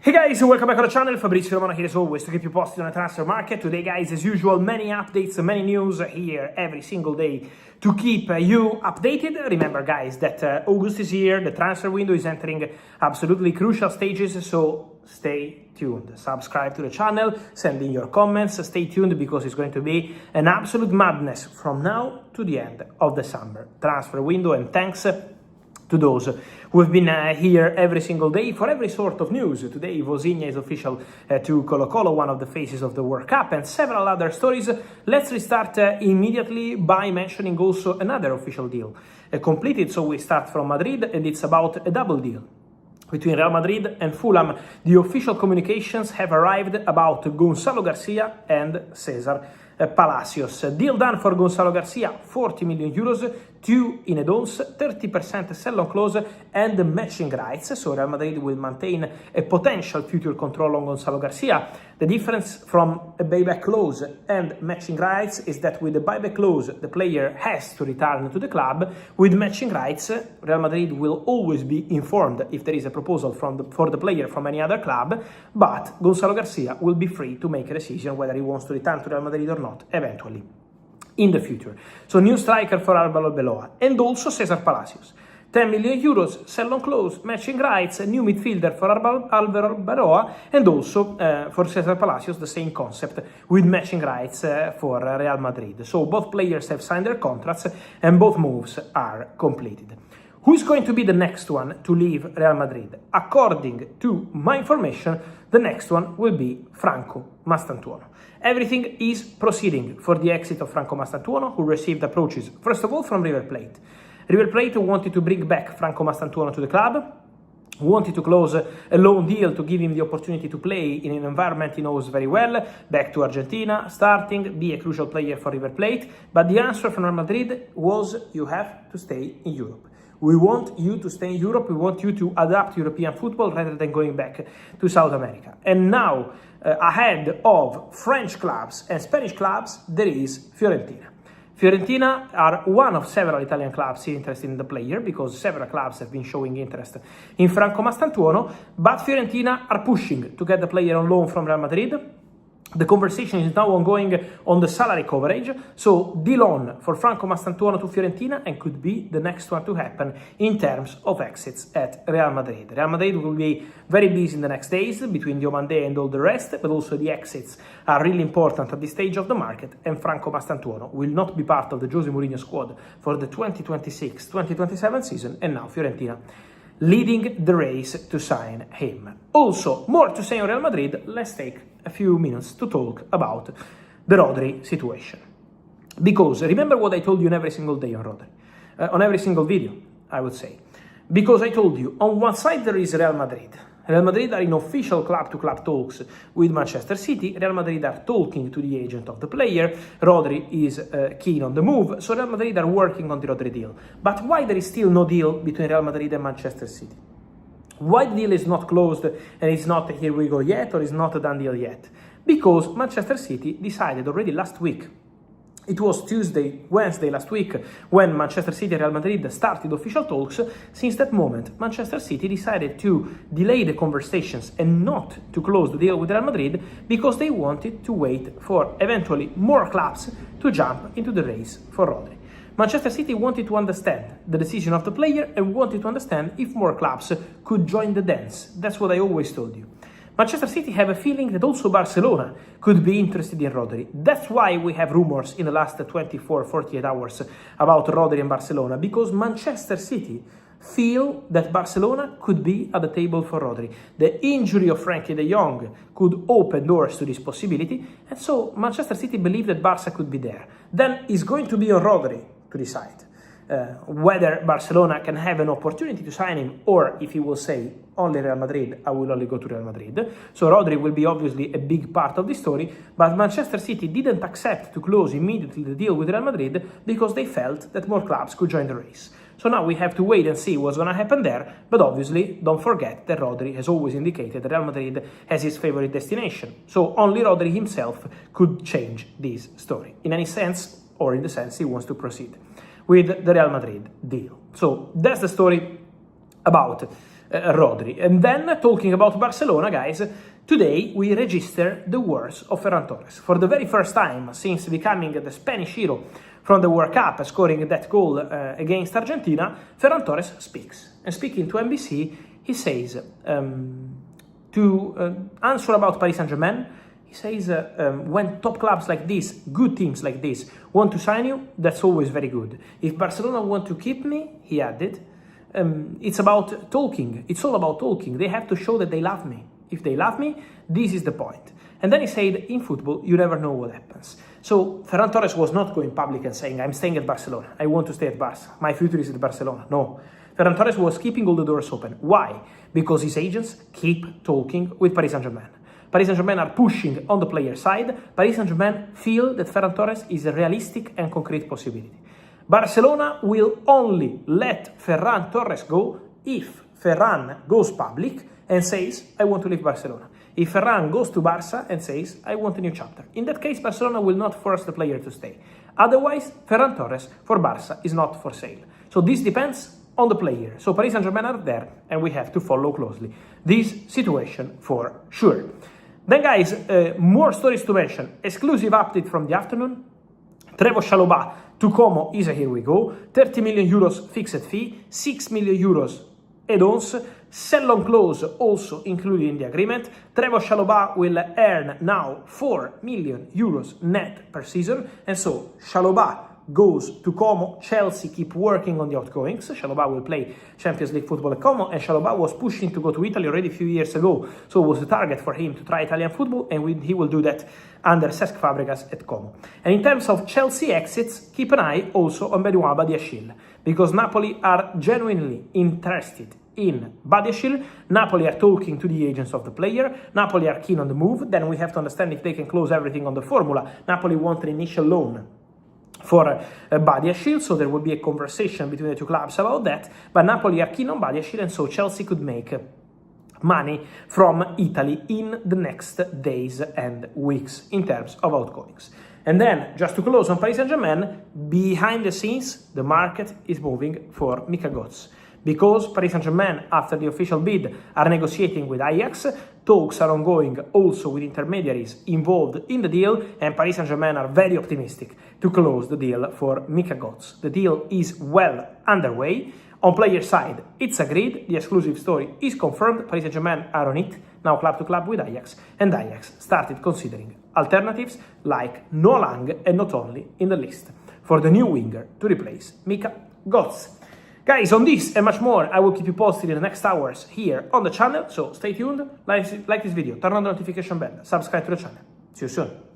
Hey guys, welcome back to the channel. Fabrizio Romano here as always to keep you posted on the transfer market. Today guys, as usual, many updates, many news here every single day to keep you updated. Remember guys that August is here, the transfer window is entering absolutely crucial stages, so stay tuned. Subscribe to the channel, send in your comments, stay tuned because it's going to be an absolute madness from now to the end of the summer transfer window, and thanks to those who have been here every single day for every sort of news. Today, Vozinha is official to Colo-Colo, one of the faces of the World Cup, and several other stories. Let's restart immediately by mentioning also another official deal completed. So we start from Madrid, and it's about a double deal between Real Madrid and Fulham. The official communications have arrived about Gonzalo Garcia and Cesar Palacios. Deal done for Gonzalo Garcia, 40 million euros, 2 in add-ons, 30% sell-on clause and matching rights. So Real Madrid will maintain a potential future control on Gonzalo Garcia. The difference from a buyback clause and matching rights is that with the buyback clause, the player has to return to the club. With matching rights, Real Madrid will always be informed if there is a proposal for the player from any other club, but Gonzalo Garcia will be free to make a decision whether he wants to return to Real Madrid or not eventually in the future. So new striker for Arbeloa and also Cesar Palacios. 10 million euros, sell-on clause, matching rights, a new midfielder for Arbeloa, and also for Cesar Palacios, the same concept with matching rights for Real Madrid. So both players have signed their contracts and both moves are completed. Who's going to be the next one to leave Real Madrid? According to my information, the next one will be Franco Mastantuono. Everything is proceeding for the exit of Franco Mastantuono, who received approaches, first of all, from River Plate. River Plate wanted to bring back Franco Mastantuono to the club, wanted to close a loan deal to give him the opportunity to play in an environment he knows very well, back to Argentina, starting, be a crucial player for River Plate. But the answer from Real Madrid was, you have to stay in Europe. We want you to stay in Europe, we want you to adapt to European football rather than going back to South America. And now, ahead of French clubs and Spanish clubs, there is Fiorentina. Fiorentina are one of several Italian clubs interested in the player, because several clubs have been showing interest in Franco Mastantuono, but Fiorentina are pushing to get the player on loan from Real Madrid. The conversation is now ongoing on the salary coverage, so deal on for Franco Mastantuono to Fiorentina, and could be the next one to happen in terms of exits at Real Madrid. Real Madrid will be very busy in the next days between Diomande and all the rest, but also the exits are really important at this stage of the market, and Franco Mastantuono will not be part of the Jose Mourinho squad for the 2026-2027 season, and now Fiorentina leading the race to sign him. Also, more to say on Real Madrid. Let's take a few minutes to talk about the Rodri situation. Because remember what I told you on every single day on Rodri, on every single video, I would say. Because I told you, on one side there is Real Madrid. Real Madrid are in official club-to-club talks with Manchester City. Real Madrid are talking to the agent of the player. Rodri is keen on the move, so Real Madrid are working on the Rodri deal. But why there is still no deal between Real Madrid and Manchester City? Why the deal is not closed and it's not a here we go yet, or is not a done deal yet? Because Manchester City decided already last week. It was Wednesday last week, when Manchester City and Real Madrid started official talks. Since that moment, Manchester City decided to delay the conversations and not to close the deal with Real Madrid, because they wanted to wait for eventually more clubs to jump into the race for Rodri. Manchester City wanted to understand the decision of the player and wanted to understand if more clubs could join the dance. That's what I always told you. Manchester City have a feeling that also Barcelona could be interested in Rodri. That's why we have rumors in the last 24-48 hours about Rodri and Barcelona, because Manchester City feel that Barcelona could be at the table for Rodri. The injury of Frankie de Jong could open doors to this possibility, and so Manchester City believe that Barca could be there. Then it's going to be on Rodri to decide whether Barcelona can have an opportunity to sign him, or if he will say, only Real Madrid, I will only go to Real Madrid. So Rodri will be obviously a big part of the story, but Manchester City didn't accept to close immediately the deal with Real Madrid because they felt that more clubs could join the race. So now we have to wait and see what's going to happen there, but obviously don't forget that Rodri has always indicated that Real Madrid has his favorite destination. So only Rodri himself could change this story, in any sense, or in the sense he wants to proceed with the Real Madrid deal. So that's the story about Rodri. And then, talking about Barcelona, guys, today we register the words of Ferran Torres. For the very first time since becoming the Spanish hero from the World Cup, scoring that goal against Argentina, Ferran Torres speaks. And speaking to NBC, he says, to answer about Paris Saint-Germain, he says, when top clubs like this, good teams like this, want to sign you, that's always very good. If Barcelona want to keep me, he added, it's about talking. It's all about talking. They have to show that they love me. If they love me, this is the point. And then he said, in football, you never know what happens. So Ferran Torres was not going public and saying, I'm staying at Barcelona. I want to stay at Barça. My future is at Barcelona. No. Ferran Torres was keeping all the doors open. Why? Because his agents keep talking with Paris Saint-Germain. Paris Saint-Germain are pushing on the player side. Paris Saint-Germain feel that Ferran Torres is a realistic and concrete possibility. Barcelona will only let Ferran Torres go if Ferran goes public and says, I want to leave Barcelona. If Ferran goes to Barça and says, I want a new chapter. In that case, Barcelona will not force the player to stay. Otherwise, Ferran Torres for Barça is not for sale. So this depends on the player. So Paris Saint-Germain are there and we have to follow closely this situation for sure. Then guys, more stories to mention. Exclusive update from the afternoon. Trevoh Chalobah to Como is a here we go. 30 million euros fixed fee, 6 million euros add-ons, sell-on clause also included in the agreement. Trevoh Chalobah will earn now 4 million euros net per season. And so Chalobah goes to Como. Chelsea keep working on the outgoings. Chalobah will play Champions League football at Como, and Chalobah was pushing to go to Italy already a few years ago, so it was a target for him to try Italian football, and he will do that under Cesc Fabregas at Como. And in terms of Chelsea exits, keep an eye also on Benoit Badiashile, because Napoli are genuinely interested in Badiashile. Napoli are talking to the agents of the player. Napoli are keen on the move. Then we have to understand if they can close everything on the formula. Napoli want an initial loan for Badiashile, so there will be a conversation between the two clubs about that, but Napoli are keen on Badiashile, and so Chelsea could make money from Italy in the next days and weeks in terms of outgoings. And then, just to close on Paris Saint-Germain, behind the scenes, the market is moving for Mika Godts. Because Paris Saint-Germain, after the official bid, are negotiating with Ajax, talks are ongoing also with intermediaries involved in the deal, and Paris Saint-Germain are very optimistic to close the deal for Mika Godts. The deal is well underway. On player side, it's agreed, the exclusive story is confirmed, Paris Saint-Germain are on it, now club to club with Ajax, and Ajax started considering alternatives like Noah Lang, and not only in the list for the new winger to replace Mika Godts. Guys, on this and much more, I will keep you posted in the next hours here on the channel, so stay tuned, like this video, turn on the notification bell, subscribe to the channel. See you soon.